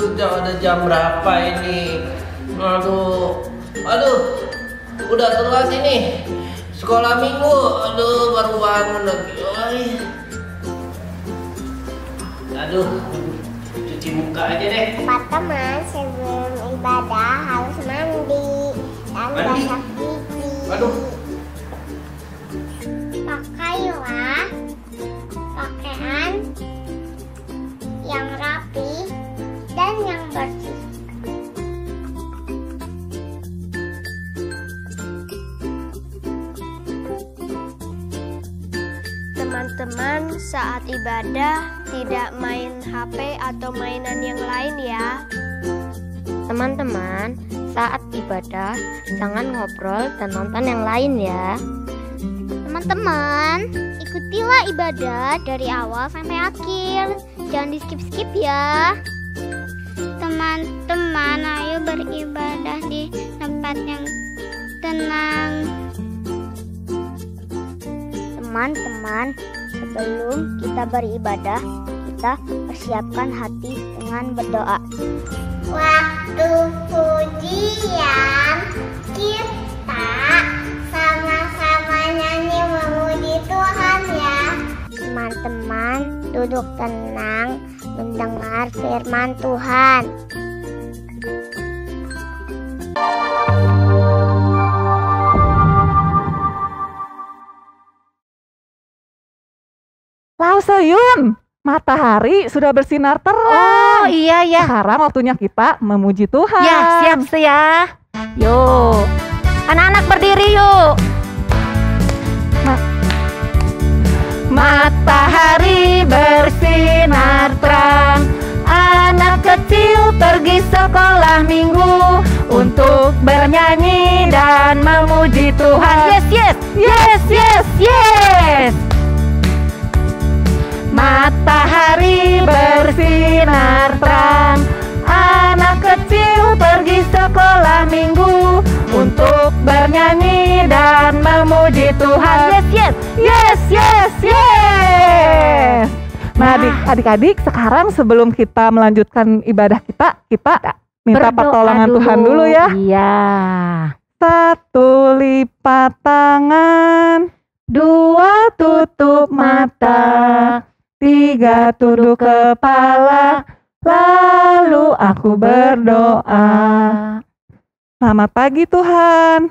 udah jam berapa ini? Aduh, udah telat ini. Sekolah minggu, aduh baru bangun lagi. Aduh, cuci muka aja deh. Teman-teman, sebelum ibadah harus mandi dan gosok gigi. Aduh. Pakailah pakaian yang rapi dan yang bersih. Teman-teman, saat ibadah tidak main HP atau mainan yang lain ya. Teman-teman, saat ibadah jangan ngobrol dan nonton yang lain ya. Teman-teman, ikutilah ibadah dari awal sampai akhir. Jangan di skip-skip ya. Teman-teman, ayo beribadah di tempat yang tenang. Teman-teman, sebelum kita beribadah, kita persiapkan hati dengan berdoa. Waktu pujian kita sama-sama nyanyi memuji Tuhan ya. Teman-teman, duduk tenang mendengar firman Tuhan. Lauseyun, matahari sudah bersinar terang. Oh iya ya. Sekarang waktunya kita memuji Tuhan. Ya, siap ya. Yuk, anak-anak berdiri yuk. Matahari bersinar terang, anak kecil pergi sekolah minggu untuk bernyanyi dan memuji Tuhan. Yes, yes, yes, yes, yes. Matahari bersinar terang, anak kecil pergi sekolah minggu untuk bernyanyi dan memuji Tuhan. Yes, yes, yes, yes, yes. Nah, adik-adik, sekarang sebelum kita melanjutkan ibadah kita minta Berdoa pertolongan Tuhan dulu ya. Iya. 1, lipat tangan. 2, tutup mata. 3, tunduk kepala. Lalu aku berdoa. Selamat pagi Tuhan.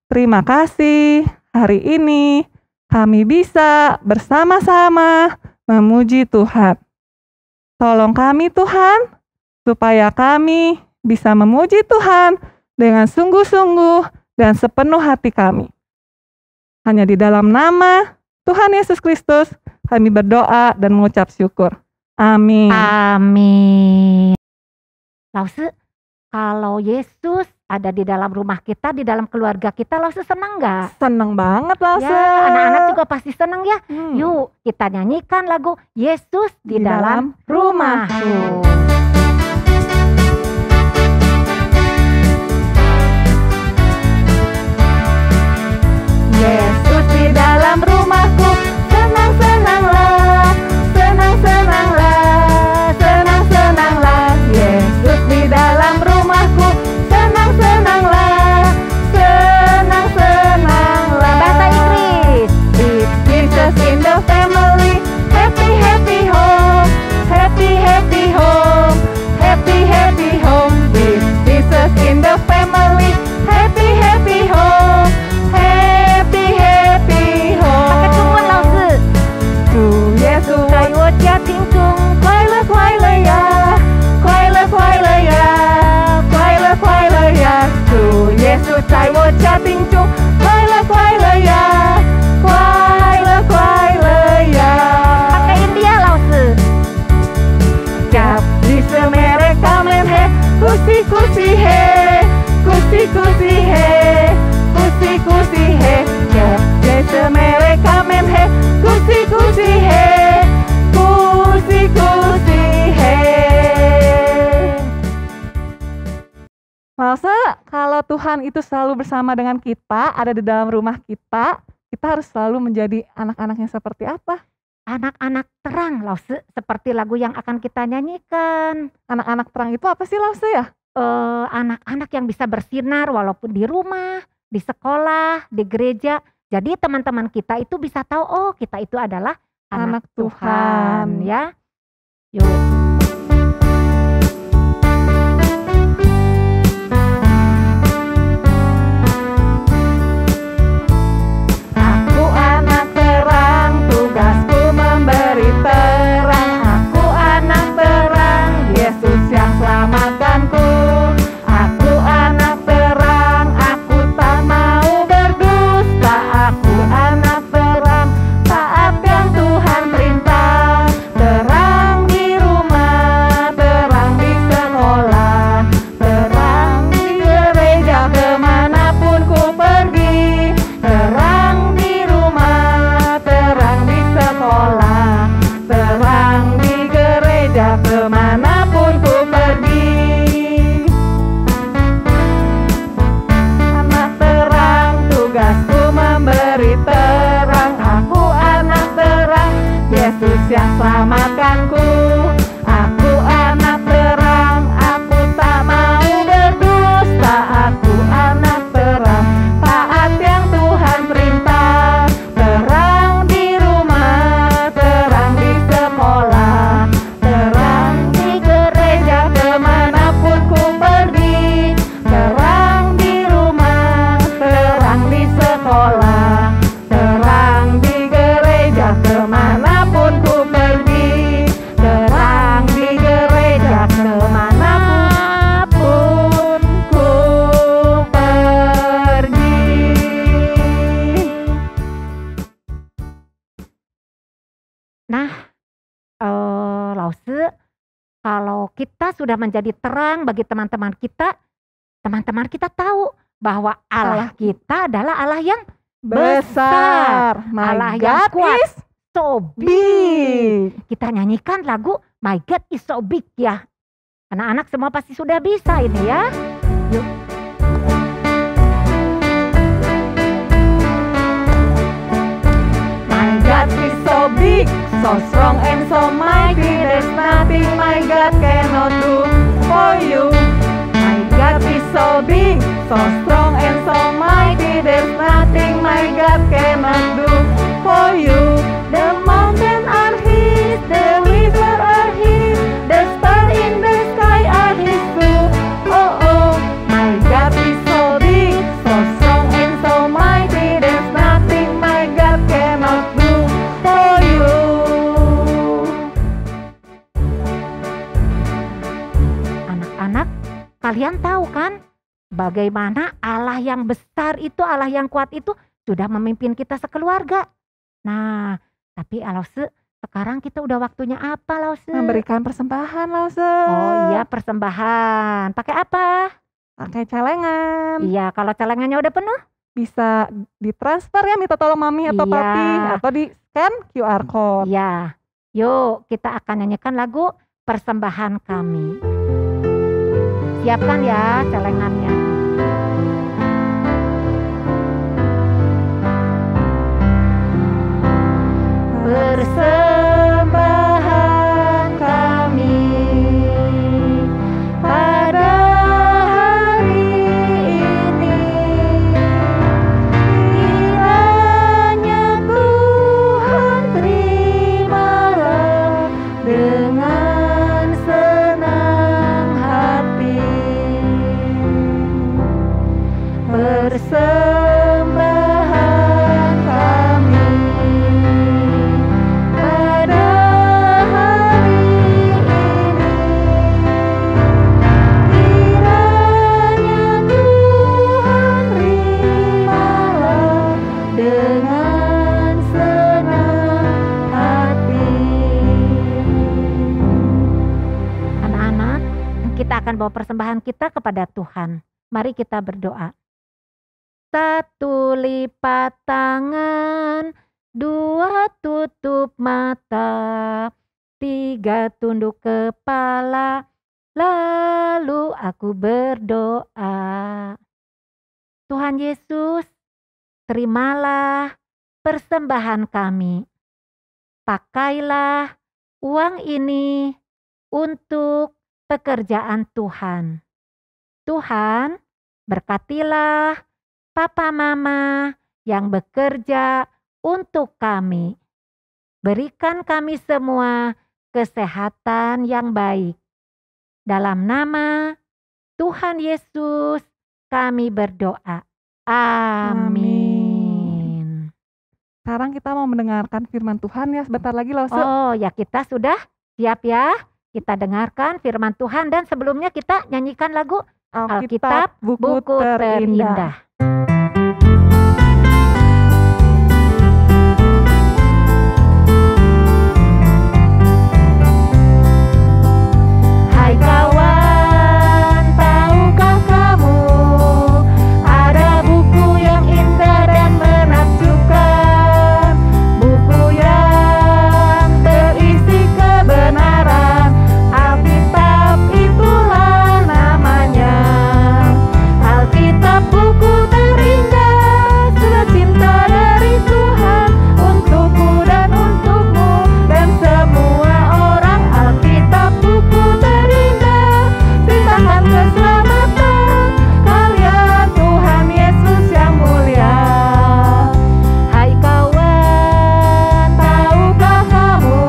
Terima kasih hari ini kami bisa bersama-sama memuji Tuhan. Tolong kami Tuhan, supaya kami bisa memuji Tuhan dengan sungguh-sungguh dan sepenuh hati kami. Hanya di dalam nama Tuhan Yesus Kristus kami berdoa dan mengucap syukur. Amin. Amin. Lause, kalau Yesus ada di dalam rumah kita, di dalam keluarga kita, Lause senang nggak? Seneng banget Lause. Ya, anak-anak juga pasti senang ya. Yuk, kita nyanyikan lagu Yesus di dalam rumahku. Yesus di dalam rumahku, senang-senanglah, senang-senanglah, senang-senanglah. Yesus di dalam rumahku, senang-senanglah, senang-senanglah. Bahasa Inggris. With Jesus in the family, happy happy home, happy happy home, happy happy home. With Jesus in the family, happy happy home, happy happy home. Pakai cungun Lause. 主耶稣在我家庭中，快乐快乐呀，快乐快乐呀，快乐快乐呀！主耶稣在我家庭中，快乐快乐呀，快乐快乐呀！ pakai India Lause. Jab bisa mereka main he, kusi kusi he, kusi kusi he, kusi kusi he. Jab bisa mereka main he, kusi kusi he, kusi kusi he. Masa kalau Tuhan itu selalu bersama dengan kita, ada di dalam rumah kita harus selalu menjadi anak-anak yang seperti apa? anak-anak terang Lause, seperti lagu yang akan kita nyanyikan. Anak-anak terang itu apa sih Lause ya? Anak-anak yang bisa bersinar walaupun di rumah, di sekolah, di gereja. Jadi teman-teman kita itu bisa tahu, oh kita itu adalah anak Anak Tuhan. ya. Yuk. Aku anak terang, tugasku memberi terang. Aku anak terang, Yesus yang selamatkanku. Aku anak terang, aku tak mau berdusta. Aku anak terang, taat yang Tuhan perintah. Terang di rumah, terang di sekolah, terang di gereja kemanapun ku pergi. Terang di rumah, terang di sekolah, terang di gereja kemanapun ku pergi. Anak terang, tugasku memberi terang. Aku anak terang, Yesus yang selamatkanku. Aku anak terang, aku tak mau berdusta. Aku anak terang, taat yang Tuhan perintah. Terang di rumah, terang di sekolah, terang di gereja kemanapun ku pergi. Terang di rumah, terang di sekolah, terang di gereja kemanapun ku pergi. Terang di gereja kemanapun ku pergi. Nah, Lause, kalau kita sudah menjadi terang bagi teman-teman kita tahu bahwa Allah kita adalah Allah yang Besar, my Allah yang God kuat. is so big. Kita nyanyikan lagu My God is so big ya. Anak-anak semua pasti sudah bisa ini ya. Yuk. My God is so big, so strong and so mighty. There's nothing my God cannot do for you. My God is so big, so strong and so mighty. There's nothing my God cannot do for you. The mountains are His, the rivers are His, the stars in the sky are His too. Oh oh, my God is so big, so strong and so mighty. There's nothing my God cannot do for you. Anak-anak, kalian tahu kan bagaimana Allah yang besar itu, Allah yang kuat itu sudah memimpin kita sekeluarga. Nah, tapi Lause, sekarang kita udah waktunya apa Lause? Memberikan persembahan Lause. Oh iya, persembahan. Pakai apa? Pakai celengan. Iya, kalau celengannya udah penuh? Bisa ditransfer ya, minta tolong mami atau Iya. papi, atau di scan QR code. Iya. Yuk, kita akan nyanyikan lagu Persembahan Kami. Siapkan ya celengannya. Persembahan kami pada hari ini, kiranya Tuhan terimalah dengan senang hati. Persembahan kami pada hari ini, kiranya Tuhan terimalah dengan senang hati. Anak-anak, kita akan bawa persembahan kita kepada Tuhan. Mari kita berdoa. Satu lipat tangan, dua tutup mata, tiga tunduk kepala, lalu aku berdoa. Tuhan Yesus, terimalah persembahan kami. pakailah uang ini untuk pekerjaan Tuhan. Tuhan, berkatilah papa mama yang bekerja untuk kami. Berikan kami semua kesehatan yang baik. Dalam nama Tuhan Yesus kami berdoa. Amin. Sekarang kita mau mendengarkan firman Tuhan ya, sebentar lagi loh. Oh ya, kita sudah siap ya. Kita dengarkan firman Tuhan dan sebelumnya kita nyanyikan lagu Alkitab Buku Terindah. Hai kawan, tahukah kamu ada buku yang indah dan menakjubkan, buku yang berisi kebenaran, Alkitab itulah namanya. Alkitab buku terindah, surat cinta dari Tuhan untukku dan untukmu dan semua orang. Alkitab buku terindah, ceritakan keselamatan karya Tuhan Yesus yang mulia. Hai kawan, tahukah kamu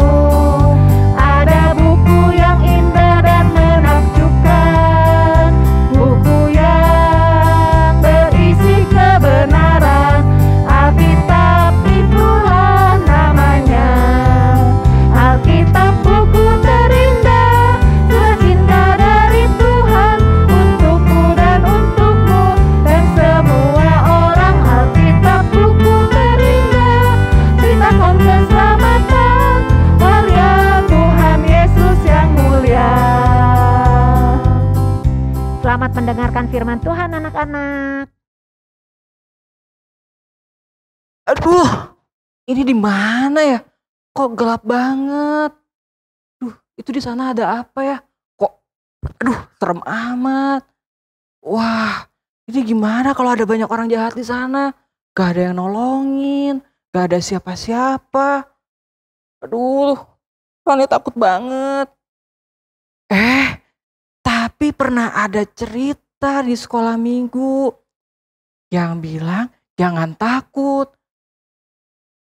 ada buku yang indah dan menakjubkan, buku yang berisi kebenaran, Alkitab itulah namanya. Alkitab buku terindah, surat cinta dari Tuhan untukku dan untukmu dan semua orang. Alkitab buku terindah, ceritakan keselamatan karya Tuhan Yesus yang mulia. Selamat mendengarkan firman Tuhan anak-anak. Aduh, ini di mana ya? Kok gelap banget? Duh, itu di sana ada apa ya? Kok, aduh, serem amat. Wah, ini gimana kalau ada banyak orang jahat di sana? Gak ada yang nolongin, gak ada siapa-siapa. Aduh, Fani takut banget. Tapi pernah ada cerita di sekolah minggu yang bilang jangan takut.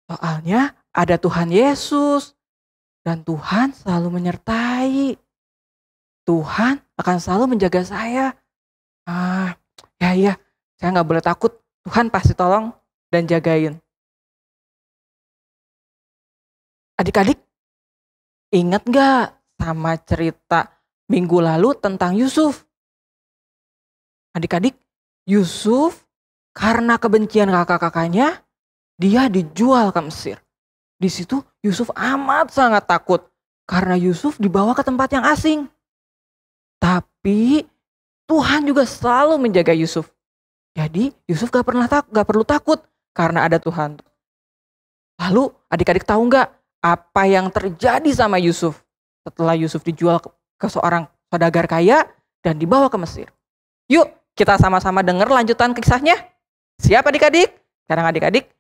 Soalnya ada Tuhan Yesus dan Tuhan selalu menyertai. Tuhan akan selalu menjaga saya. Ya, saya nggak boleh takut. Tuhan pasti tolong dan jagain. Adik-adik, ingat gak sama cerita minggu lalu tentang Yusuf? Adik-adik, Yusuf karena kebencian kakak-kakaknya, dia dijual ke Mesir. Di situ Yusuf amat sangat takut karena Yusuf dibawa ke tempat yang asing. Tapi Tuhan juga selalu menjaga Yusuf. Jadi Yusuf gak perlu takut karena ada Tuhan. Lalu adik-adik tahu gak apa yang terjadi sama Yusuf setelah Yusuf dijual ke seorang saudagar kaya dan dibawa ke Mesir? Yuk kita sama-sama dengar lanjutan kisahnya. Siap adik-adik? Sekarang adik-adik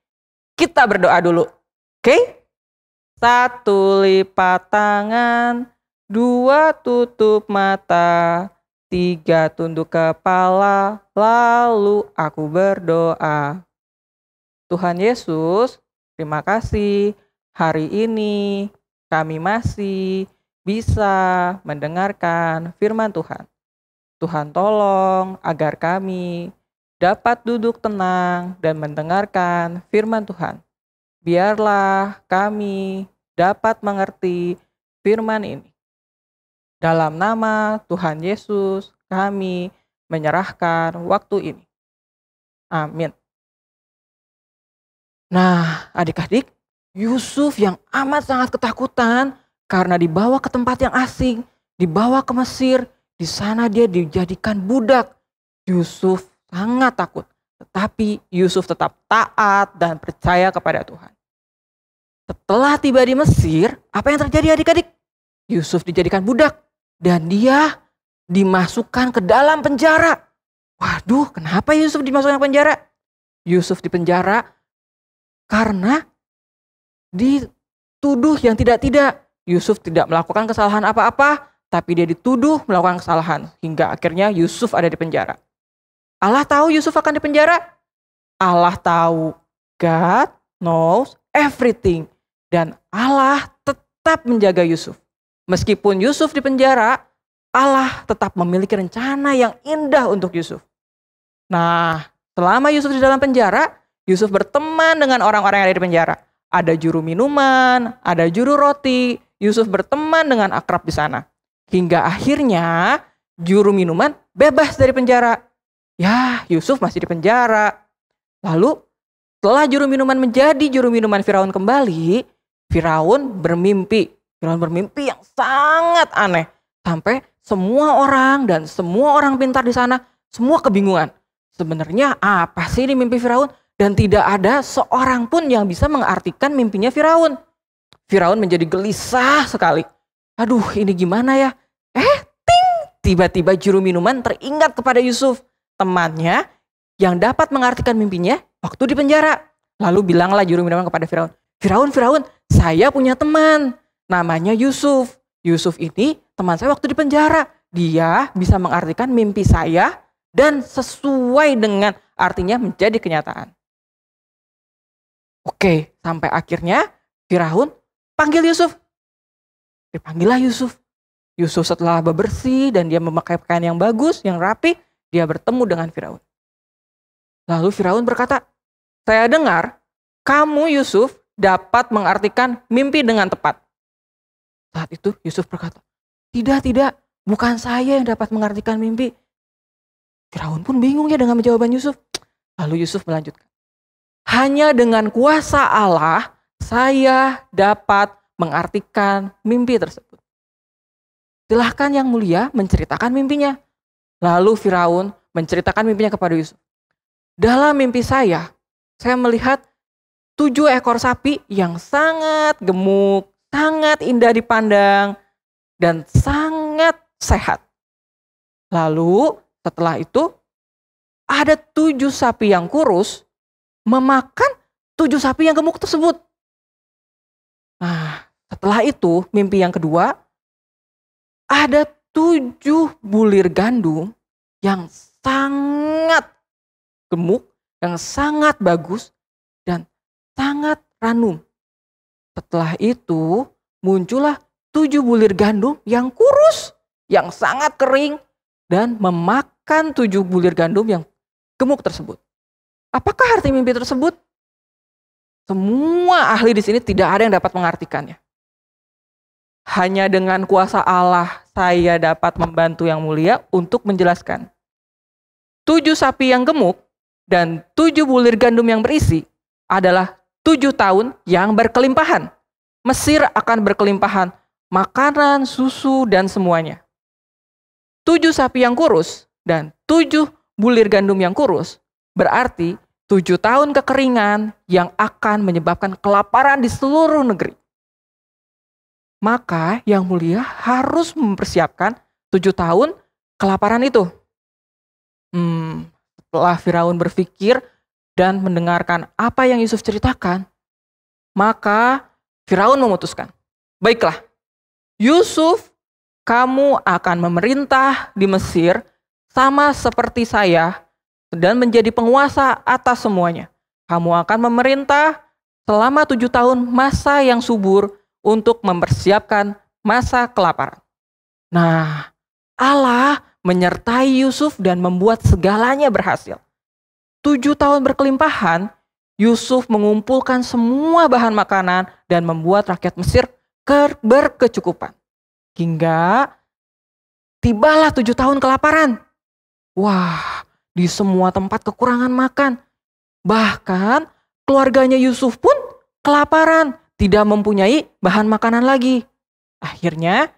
kita berdoa dulu. Oke? 1 lipat tangan, 2 tutup mata, 3 tunduk kepala, lalu aku berdoa. Tuhan Yesus, terima kasih hari ini kami masih bisa mendengarkan firman Tuhan. Tuhan tolong agar kami dapat duduk tenang dan mendengarkan firman Tuhan. Biarlah kami dapat mengerti firman ini. Dalam nama Tuhan Yesus kami menyerahkan waktu ini. Amin. Nah, adik-adik, Yusuf yang amat sangat ketakutan karena dibawa ke tempat yang asing, dibawa ke Mesir, di sana dia dijadikan budak. Yusuf sangat takut, tetapi Yusuf tetap taat dan percaya kepada Tuhan. Setelah tiba di Mesir, apa yang terjadi adik-adik? Yusuf dijadikan budak dan dia dimasukkan ke dalam penjara. Waduh, kenapa Yusuf dimasukkan ke penjara? Yusuf di penjara karena dituduh yang tidak-tidak. Yusuf tidak melakukan kesalahan apa-apa, tapi dia dituduh melakukan kesalahan. Hingga akhirnya Yusuf ada di penjara. Allah tahu Yusuf akan dipenjara? Allah tahu. God knows everything. Dan Allah tetap menjaga Yusuf. Meskipun Yusuf di penjara, Allah tetap memiliki rencana yang indah untuk Yusuf. Nah, selama Yusuf di dalam penjara, Yusuf berteman dengan orang-orang yang ada di penjara. Ada juru minuman, ada juru roti. Yusuf berteman dengan akrab di sana. Hingga akhirnya juru minuman bebas dari penjara. Ya, Yusuf masih di penjara. Lalu setelah juru minuman menjadi juru minuman Firaun kembali, Firaun bermimpi. Firaun bermimpi yang sangat aneh. Sampai semua orang dan semua orang pintar di sana semua kebingungan. Sebenarnya apa sih ini mimpi Firaun? Dan tidak ada seorang pun yang bisa mengartikan mimpinya Firaun. Firaun menjadi gelisah sekali. Aduh, ini gimana ya? Tiba-tiba juru minuman teringat kepada Yusuf, temannya yang dapat mengartikan mimpinya waktu di penjara. Lalu bilanglah juru minuman kepada Firaun, Firaun, saya punya teman, namanya Yusuf. Yusuf ini teman saya waktu di penjara. Dia bisa mengartikan mimpi saya dan sesuai dengan artinya menjadi kenyataan. Oke, sampai akhirnya Firaun panggil Yusuf. Dipanggillah Yusuf. Yusuf setelah bebersih dan dia memakai pakaian yang bagus, yang rapi, dia bertemu dengan Firaun. Lalu Firaun berkata, saya dengar kamu Yusuf dapat mengartikan mimpi dengan tepat. Saat itu Yusuf berkata, tidak, bukan saya yang dapat mengartikan mimpi. Firaun pun bingung ya dengan jawaban Yusuf. Lalu Yusuf melanjutkan, hanya dengan kuasa Allah saya dapat mengartikan mimpi tersebut. Silahkan yang mulia menceritakan mimpinya. Lalu Firaun menceritakan mimpinya kepada Yusuf. Dalam mimpi saya melihat 7 ekor sapi yang sangat gemuk, sangat indah dipandang, dan sangat sehat. Lalu setelah itu ada 7 sapi yang kurus memakan 7 sapi yang gemuk tersebut. Nah, setelah itu mimpi yang kedua, ada 7 bulir gandum yang sangat gemuk, yang sangat bagus, dan sangat ranum. Setelah itu muncullah 7 bulir gandum yang kurus, yang sangat kering, dan memakan 7 bulir gandum yang gemuk tersebut. Apakah arti mimpi tersebut? Semua ahli di sini tidak ada yang dapat mengartikannya. Hanya dengan kuasa Allah saya dapat membantu yang mulia untuk menjelaskan. 7 sapi yang gemuk dan 7 bulir gandum yang berisi adalah 7 tahun yang berkelimpahan. Mesir akan berkelimpahan makanan, susu, dan semuanya. 7 sapi yang kurus dan 7 bulir gandum yang kurus berarti 7 tahun kekeringan yang akan menyebabkan kelaparan di seluruh negeri. Maka yang mulia harus mempersiapkan 7 tahun kelaparan itu. Setelah Firaun berpikir dan mendengarkan apa yang Yusuf ceritakan, maka Firaun memutuskan, baiklah, Yusuf, kamu akan memerintah di Mesir sama seperti saya dan menjadi penguasa atas semuanya. Kamu akan memerintah selama 7 tahun masa yang subur untuk mempersiapkan masa kelaparan. Nah, Allah menyertai Yusuf dan membuat segalanya berhasil. 7 tahun berkelimpahan, Yusuf mengumpulkan semua bahan makanan dan membuat rakyat Mesir berkecukupan. Hingga tibalah 7 tahun kelaparan. Wah, di semua tempat kekurangan makan. Bahkan keluarganya Yusuf pun kelaparan, tidak mempunyai bahan makanan lagi. Akhirnya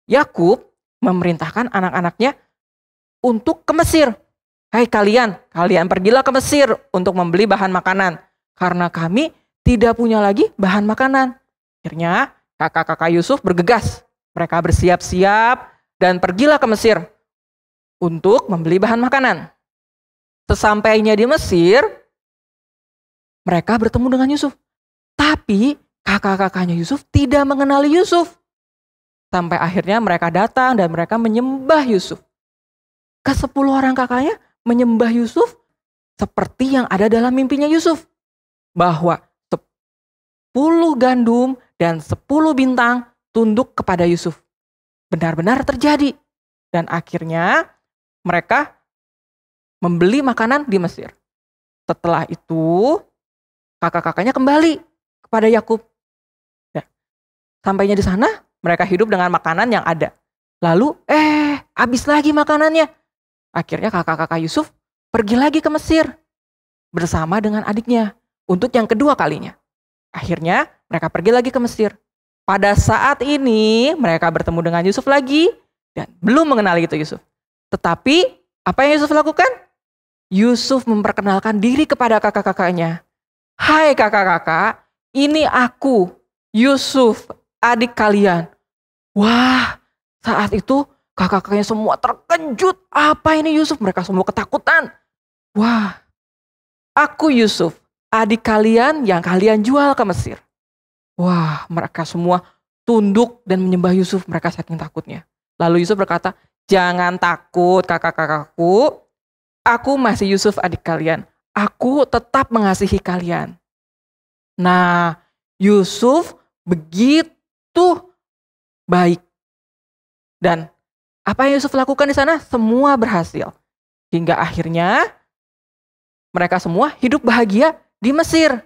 Yakub memerintahkan anak-anaknya untuk ke Mesir. Hai kalian pergilah ke Mesir untuk membeli bahan makanan. Karena kami tidak punya lagi bahan makanan. Akhirnya kakak-kakak Yusuf bergegas. Mereka bersiap-siap dan pergilah ke Mesir untuk membeli bahan makanan. Sesampainya di Mesir, mereka bertemu dengan Yusuf. Tapi kakak-kakaknya Yusuf tidak mengenali Yusuf. Sampai akhirnya mereka datang dan mereka menyembah Yusuf. Ke-10 orang kakaknya menyembah Yusuf seperti yang ada dalam mimpinya Yusuf. Bahwa 10 gandum dan 10 bintang tunduk kepada Yusuf. Benar-benar terjadi. Dan akhirnya mereka membeli makanan di Mesir. Setelah itu kakak-kakaknya kembali kepada Yakub. Ya. Sampainya di sana mereka hidup dengan makanan yang ada. Lalu habis lagi makanannya. Akhirnya kakak-kakak Yusuf pergi lagi ke Mesir bersama dengan adiknya untuk yang kedua kalinya. Akhirnya mereka pergi lagi ke Mesir. Pada saat ini mereka bertemu dengan Yusuf lagi dan belum mengenali itu Yusuf. Tetapi apa yang Yusuf lakukan? Yusuf memperkenalkan diri kepada kakak-kakaknya. Hai kakak-kakak, ini aku, Yusuf, adik kalian. Wah, saat itu kakak-kakaknya semua terkejut. Apa ini Yusuf? Mereka semua ketakutan. Wah, aku Yusuf, adik kalian yang kalian jual ke Mesir. Wah, mereka semua tunduk dan menyembah Yusuf. Mereka saking takutnya. Lalu Yusuf berkata, jangan takut kakak-kakakku. Aku masih Yusuf adik kalian. Aku tetap mengasihi kalian. Nah, Yusuf begitu baik. Dan apa yang Yusuf lakukan di sana semua berhasil. Hingga akhirnya mereka semua hidup bahagia di Mesir.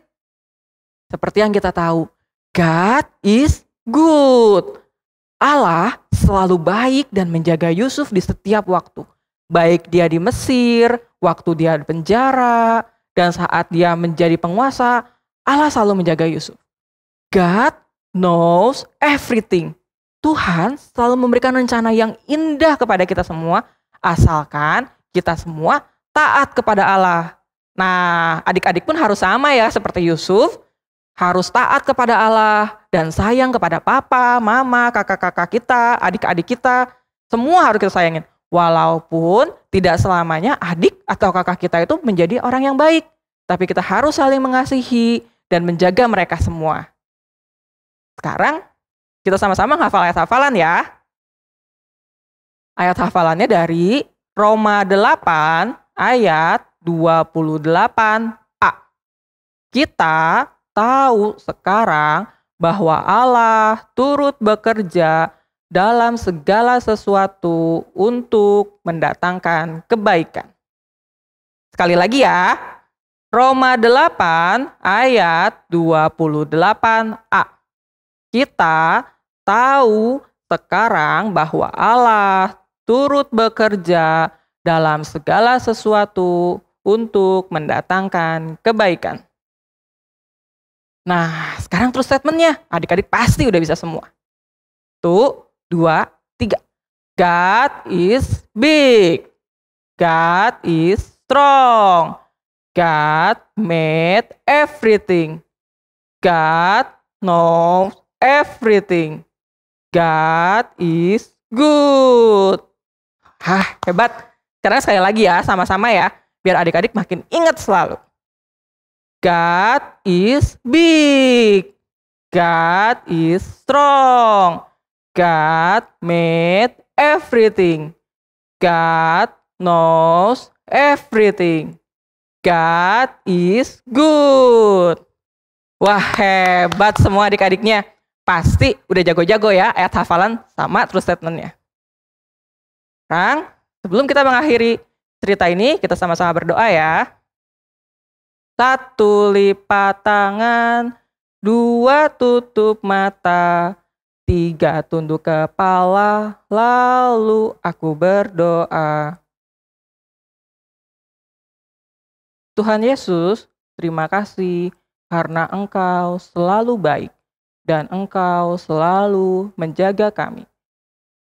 Seperti yang kita tahu, God is good. Allah selalu baik dan menjaga Yusuf di setiap waktu. Baik dia di Mesir, waktu dia di penjara, dan saat dia menjadi penguasa, Allah selalu menjaga Yusuf. God knows everything. Tuhan selalu memberikan rencana yang indah kepada kita semua, asalkan kita semua taat kepada Allah. Nah, adik-adik pun harus sama ya, seperti Yusuf, harus taat kepada Allah dan sayang kepada papa, mama, kakak-kakak kita, adik-adik kita, semua harus kita sayangin. Walaupun tidak selamanya adik atau kakak kita itu menjadi orang yang baik, tapi kita harus saling mengasihi dan menjaga mereka semua. Sekarang kita sama-sama hafal ayat hafalan ya. Ayat hafalannya dari Roma 8 ayat 28a. Kita tahu sekarang bahwa Allah turut bekerja dalam segala sesuatu untuk mendatangkan kebaikan. Sekali lagi ya, Roma 8 ayat 28a. Kita tahu sekarang bahwa Allah turut bekerja dalam segala sesuatu untuk mendatangkan kebaikan. Nah, sekarang terus statementnya. Adik-adik pasti udah bisa semua. 1, 2, 3. God is big. God is strong. God made everything. God knows everything. God is good. Hah, hebat. Sekarang sekali lagi ya, sama-sama ya. Biar adik-adik makin ingat selalu. God is big. God is strong. God made everything. God knows everything. God is good. Wah, hebat semua adik-adiknya. Pasti udah jago-jago ya ayat hafalan sama terus statementnya. Sekarang, sebelum kita mengakhiri cerita ini, kita sama-sama berdoa ya. 1, lipat tangan. 2, tutup mata. 3, tunduk kepala, lalu aku berdoa. Tuhan Yesus, terima kasih karena Engkau selalu baik dan Engkau selalu menjaga kami.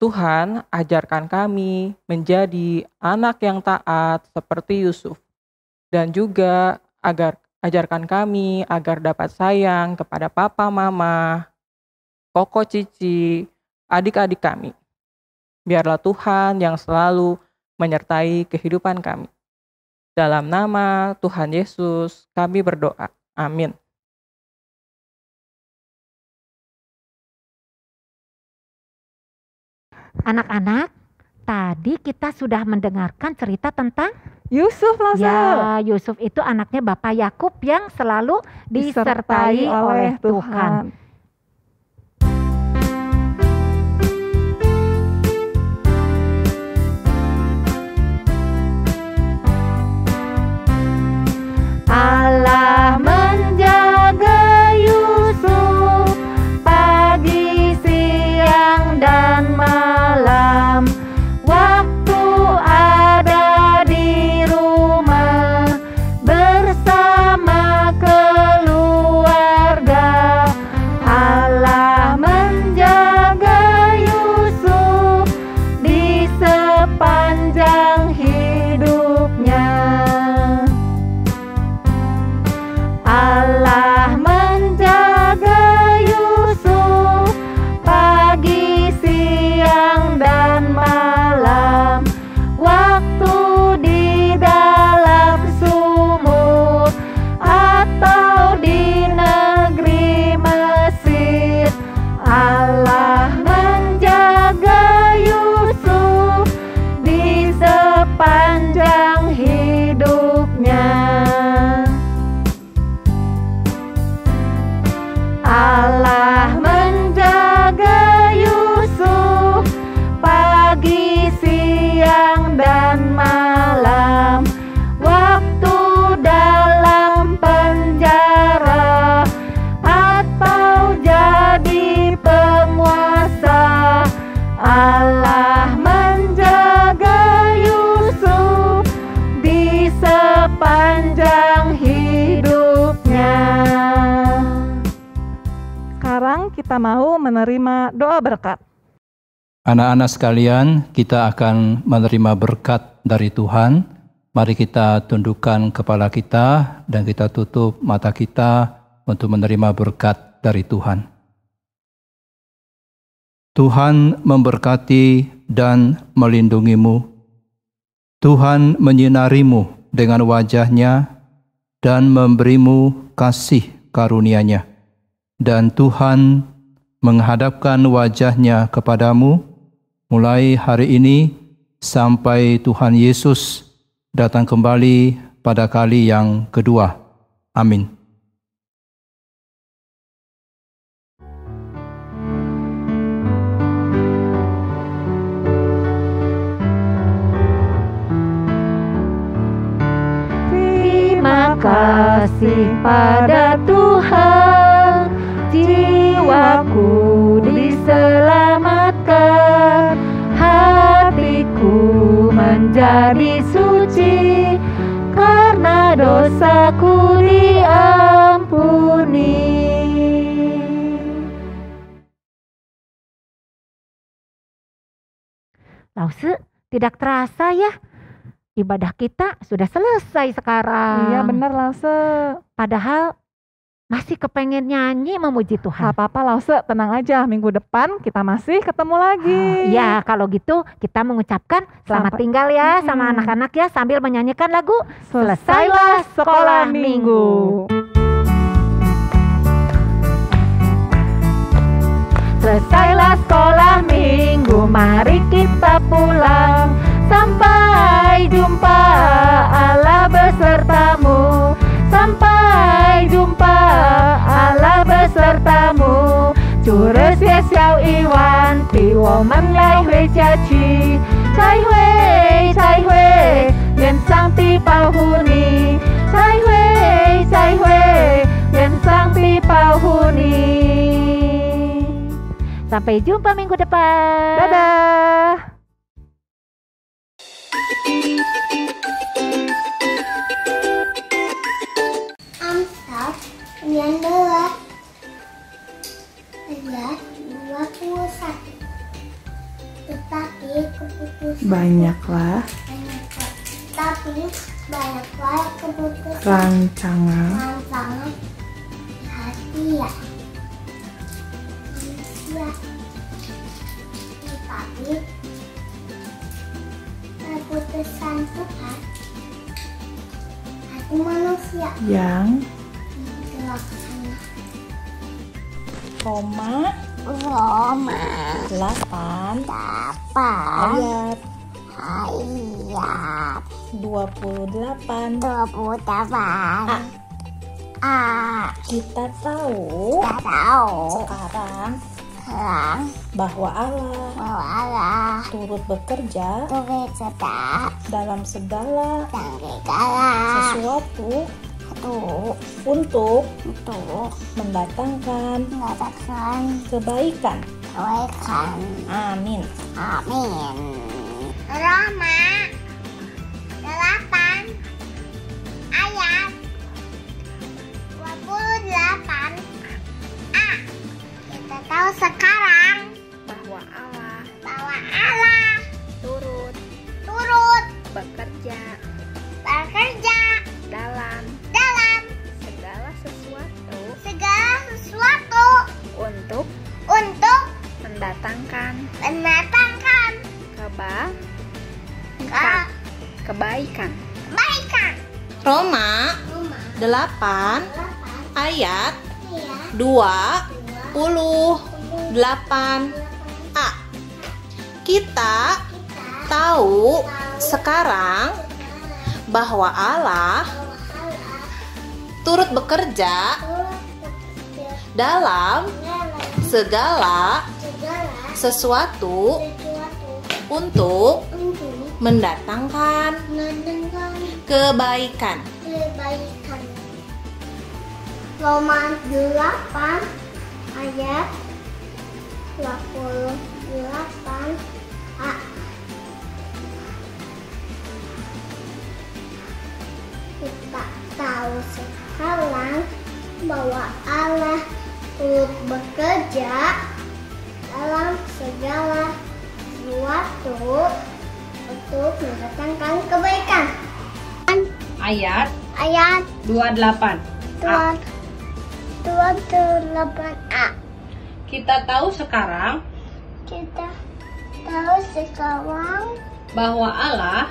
Tuhan, ajarkan kami menjadi anak yang taat seperti Yusuf. Dan juga ajarkan kami agar dapat sayang kepada papa, mama, koko, cici, adik-adik kami. Biarlah Tuhan yang selalu menyertai kehidupan kami. Dalam nama Tuhan Yesus kami berdoa. Amin. Anak-anak, tadi kita sudah mendengarkan cerita tentang Yusuf, Lause. ya, Yusuf itu anaknya Bapak Yakub yang selalu disertai oleh Tuhan. Allah menjaga Yusuf pagi, siang, dan malam. Waktu ada di rumah bersama keluarga. Allah menjaga Yusuf di sepanjang hidupnya. Allah menjaga Yusuf pagi, siang, dan malam. Waktu di dalam sumur atau di negeri Mesir, Allah menjaga Yusuf di sepanjang hidupnya. Allah menjaga Yusuf pagi, siang, dan malam. Waktu dalam penjara atau jadi penguasa, Allah menjaga Yusuf di sepanjang hidupnya. Sekarang kita mau menerima doa berkat. Anak-anak sekalian, kita akan menerima berkat dari Tuhan. Mari kita tundukkan kepala kita dan kita tutup mata kita untuk menerima berkat dari Tuhan. Tuhan memberkati dan melindungimu. Tuhan menyinarimu dengan wajah-Nya dan memberimu kasih karunia-Nya. Dan Tuhan menghadapkan wajah-Nya kepadamu mulai hari ini sampai Tuhan Yesus datang kembali pada kali yang kedua. Amin. Terima kasih pada Tuhan, jiwaku diselamatkan, hatiku menjadi suci, karena dosaku diampuni. Lause, tidak terasa ya, ibadah kita sudah selesai sekarang. Iya benar, Lause. Padahal masih kepengen nyanyi memuji Tuhan. Gak apa-apa, Lause, tenang aja. Minggu depan kita masih ketemu lagi. Ya, kalau gitu kita mengucapkan selamat tinggal ya sama anak-anak ya, sambil menyanyikan lagu Selesailah Sekolah Minggu. Selesailah sekolah minggu, mari kita pulang. Sampai jumpa, Allah besertamu. Sampai jumpa, Allah besertamu. Cures ya xiao iwan, pi woman lai hui jia qu. Cai hui, yan sang pi pao hu ni. Cai hui, yan sang pi pao hu ni. Sampai jumpa minggu depan. Dadah. Amsal 19 21. Tetapi keputusan Banyaklah keputusan rancangan di hati ya manusia. Tetapi keputusan Tuhan hati manusia yang dilaksanakan. Roma Roma 8 Ayat Ayat 28. 28. Kita tahu sekarang bahwa Allah turut bekerja dalam segala sesuatu untuk mendatangkan kebaikan. Amin. Roma 8 ayat 28. Kita tahu sekarang bahwa Allah turut bekerja dalam segala sesuatu untuk mendatangkan kebaikan. Roma 8 ayat 28a. Kita tahu sekarang bahwa Allah turut bekerja dalam segala sesuatu untuk mendatangkan kebaikan. Roma 8 ayat 28a. Kita tahu sekarang bahwa Allah turut bekerja dalam segala sesuatu untuk mendatangkan kebaikan. Ayat Ayat 28. 28a. Kita tahu sekarang bahwa Allah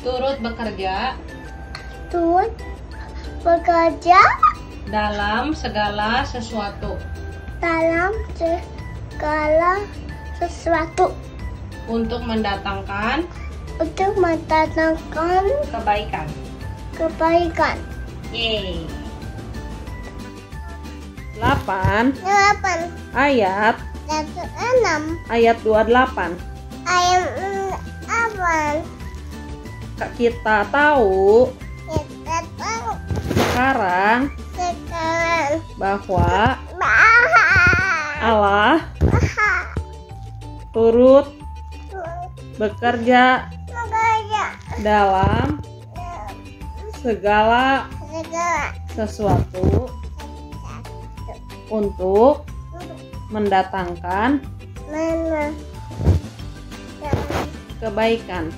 turut bekerja dalam segala sesuatu untuk mendatangkan kebaikan. Yeay. 8 ayat 6 ayat 28. ayat 8. Kita tahu sekarang bahwa Allah turut bekerja dalam segala sesuatu untuk mendatangkan kebaikan.